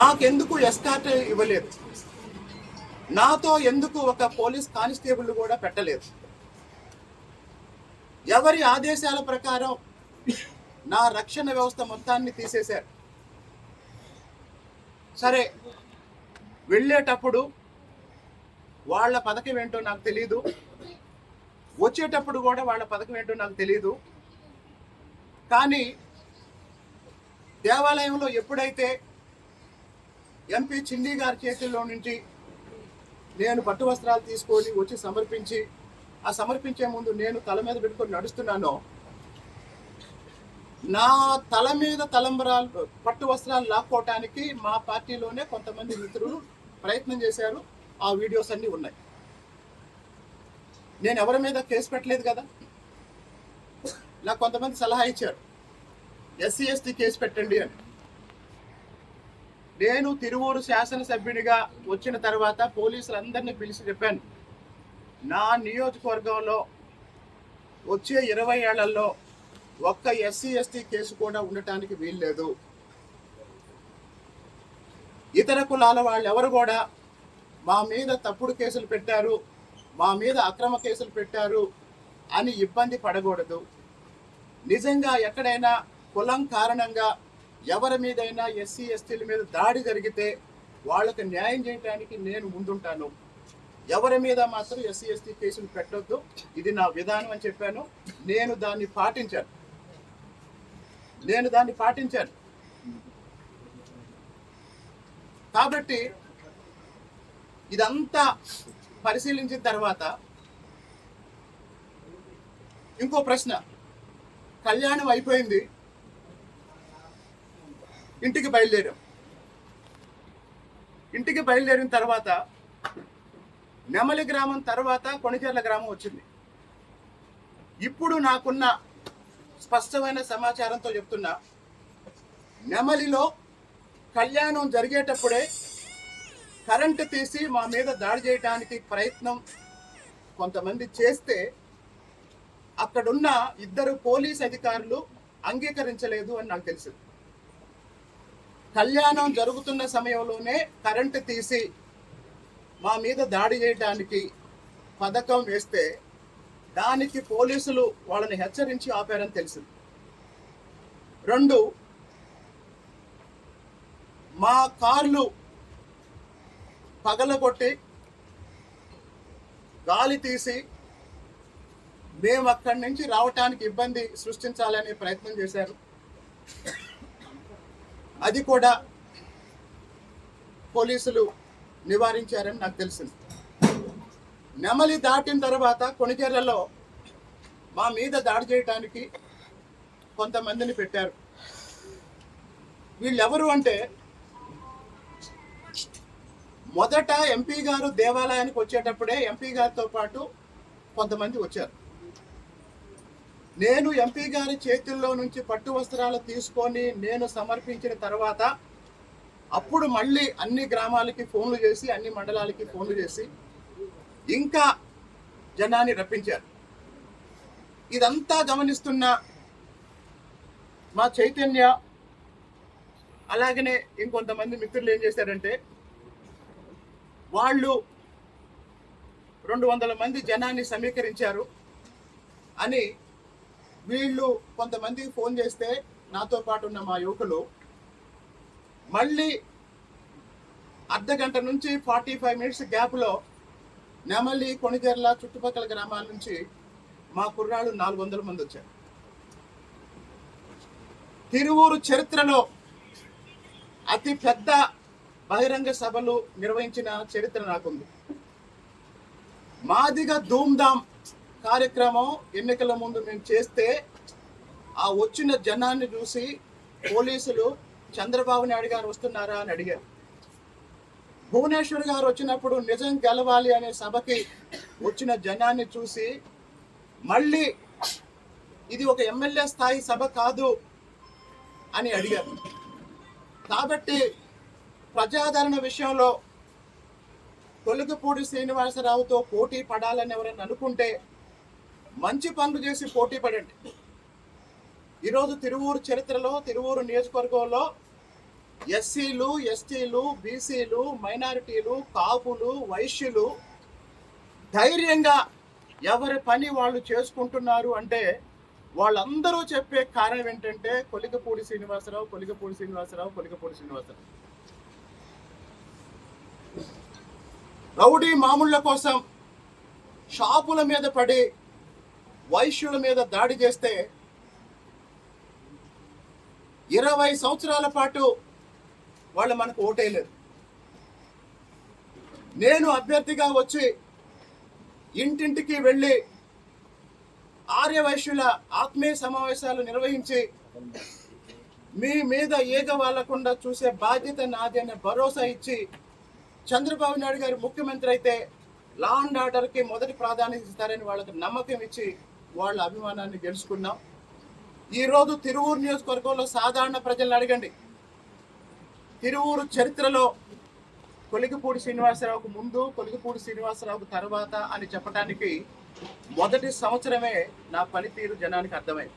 నాకెందుకు ఎస్కార్ట్ ఇవ్వలేదు, నాతో ఎందుకు ఒక పోలీస్ కానిస్టేబుల్ కూడా పెట్టలేదు, ఎవరి ఆదేశాల ప్రకారం నా రక్షణ వ్యవస్థ మొత్తాన్ని తీసేశారు. సరే, వెళ్ళేటప్పుడు వాళ్ళ పథకం ఏంటో నాకు తెలియదు, వచ్చేటప్పుడు కూడా వాళ్ళ పథకం ఏంటో నాకు తెలియదు. కానీ దేవాలయంలో ఎప్పుడైతే ఎంపీ చిన్ని గారి చేతుల్లో నుంచి నేను పట్టు వస్త్రాలు తీసుకొని వచ్చి సమర్పించి, ఆ సమర్పించే ముందు నేను తల మీద పెట్టుకొని నడుస్తున్నానో, నా తల మీద తలంబరాలు పట్టు వస్త్రాలు లాక్కోవటానికి మా పార్టీలోనే కొంతమంది మిత్రులు ప్రయత్నం చేశారు. ఆ వీడియోస్ అన్నీ ఉన్నాయి. నేను ఎవరి మీద కేసు పెట్టలేదు కదా. నాకు కొంతమంది సలహా ఇచ్చారు, ఎస్సీ ఎస్టీ కేసు పెట్టండి అని. నేను తిరువూరు శాసనసభ్యునిగా వచ్చిన తర్వాత పోలీసులందరినీ పిలిచి చెప్పాను, నా నియోజకవర్గంలో వచ్చే 20 ఏళ్లలో ఒక్క ఎస్సీ ఎస్టీ కేసు కూడా ఉండటానికి వీల్లేదు. ఇతర కులాల వాళ్ళు ఎవరు కూడా మా మీద తప్పుడు కేసులు పెట్టారు, మా మీద అక్రమ కేసులు పెట్టారు అని ఇబ్బంది పడకూడదు. నిజంగా ఎక్కడైనా కులం కారణంగా ఎవరి మీదైనా ఎస్సీ ఎస్టీల మీద దాడి జరిగితే వాళ్ళకి న్యాయం చేయడానికి నేను ముందుంటాను. ఎవరి మీద మాత్రం ఎస్సీ ఎస్టీ కేసులు పెట్టొద్దు, ఇది నా విధానం అని చెప్పాను. నేను దాన్ని పాటించాను. కాబట్టి ఇదంతా పరిశీలించిన తర్వాత ఇంకో ప్రశ్న, కళ్యాణం అయిపోయింది, ఇంటికి బయలుదేరిన తర్వాత నెమలి గ్రామం తర్వాత కొణిజర్ల గ్రామం వచ్చింది. ఇప్పుడు నాకున్న స్పష్టమైన సమాచారంతో చెప్తున్నా, నెమలిలో కళ్యాణం జరిగేటప్పుడే కరెంటు తీసి మా మీద దాడి చేయడానికి ప్రయత్నం కొంతమంది చేస్తే అక్కడున్న 2 పోలీస్ అధికారులు అంగీకరించలేదు అని నాకు తెలిసింది. కళ్యాణం జరుగుతున్న సమయంలోనే కరెంటు తీసి మా మీద దాడి చేయడానికి పథకం వేస్తే దానికి పోలీసులు వాళ్ళని హెచ్చరించి ఆపారని తెలిసింది. 2, మా కార్లు పగలగొట్టి గాలి తీసి మేము అక్కడి నుంచి రావటానికి ఇబ్బంది సృష్టించాలనే ప్రయత్నం చేశారు. అది కూడా పోలీసులు నివారించారని నాకు తెలిసింది. నెమలి దాటిన తర్వాత కొణిజర్లలో మా మీద దాడి చేయడానికి కొంతమందిని పెట్టారు. వీళ్ళెవరు అంటే, మొదట ఎంపీ గారు దేవాలయానికి వచ్చేటప్పుడే ఎంపీ గారితో పాటు కొంతమంది వచ్చారు. నేను ఎంపీ గారి చేతుల్లో నుంచి పట్టు వస్త్రాలు తీసుకొని నేను సమర్పించిన తర్వాత అప్పుడు మళ్ళీ అన్ని గ్రామాలకి ఫోన్లు చేసి, అన్ని మండలాలకి ఫోన్లు చేసి ఇంకా జనాన్ని రప్పించారు. ఇదంతా గమనిస్తున్న మా చైతన్య అలాగనే ఇంకొంతమంది మిత్రులు ఏం చేశారంటే, వాళ్ళు 200 మంది జనాన్ని సమీకరించారు అని వీళ్ళు కొంతమందికి ఫోన్ చేస్తే, నాతో పాటు ఉన్న మా యువకులు మళ్ళీ అర్ధగంట నుంచి 45 మినిట్స్ గ్యాప్లో నెమలి, కొణిజర్ల చుట్టుపక్కల గ్రామాల నుంచి మా కుర్రాళ్ళు 400 మంది వచ్చారు. తిరువూరు చరిత్రలో అతి పెద్ద బహిరంగ సభలు నిర్వహించిన చరిత్ర నాకుంది. మాదిగా ధూమ్ధామ్ కార్యక్రమం ఎన్నికల ముందు మేము చేస్తే ఆ వచ్చిన జనాన్ని చూసి పోలీసులు చంద్రబాబు నాయుడు గారు వస్తున్నారా అని అడిగారు. భువనేశ్వర్ గారు వచ్చినప్పుడు నిజం గెలవాలి అనే సభకి వచ్చిన జనాన్ని చూసి మళ్ళీ ఇది ఒక ఎమ్మెల్యే స్థాయి సభ కాదు అని అడిగారు. కాబట్టి ప్రజాదరణ విషయంలో కొలుగుపూడి శ్రీనివాసరావుతో పోటీ పడాలని ఎవరైనా అనుకుంటే మంచి పనులు చేసి పోటీ పడండి. ఈరోజు తిరువూరు చరిత్రలో, తిరువూరు నియోజకవర్గంలో ఎస్సీలు, ఎస్టీలు, బీసీలు, మైనారిటీలు, కాపులు, వైశ్యులు ధైర్యంగా ఎవరి పని వాళ్ళు చేసుకుంటున్నారు అంటే వాళ్ళందరూ చెప్పే కారణం ఏంటంటే కొలికపూడి శ్రీనివాసరావు, కొలికపూడి శ్రీనివాసరావు, కొలికపూడి శ్రీనివాసరావు. రౌడీ మామూళ్ళ కోసం షాపుల మీద పడి వైశ్యుల మీద దాడి చేస్తే 20 సంవత్సరాల పాటు వాళ్ళు మనకు ఓటేయలేదు. నేను అభ్యర్థిగా వచ్చి ఇంటింటికి వెళ్ళి ఆర్యవైశ్యుల ఆత్మీయ సమావేశాలు నిర్వహించి మీ మీద ఈగ వాలకుండా చూసే బాధ్యత నాది అనే భరోసా ఇచ్చి చంద్రబాబు నాయుడు గారు ముఖ్యమంత్రి అయితే లా అండ్ ఆర్డర్కి మొదటి ప్రాధాన్యత ఇస్తారని వాళ్ళకి నమ్మకం ఇచ్చి వాళ్ళ అభిమానాన్ని గెలుచుకున్నాం. ఈరోజు తిరువూరు నియోజకవర్గంలో సాధారణ ప్రజలను అడగండి, తిరువూరు చరిత్రలో కొలికపూడి శ్రీనివాసరావుకు ముందు, కొలికపూడి శ్రీనివాసరావుకు తర్వాత అని చెప్పడానికి మొదటి సంవత్సరమే నా పనితీరు జనానికి అర్థమైంది.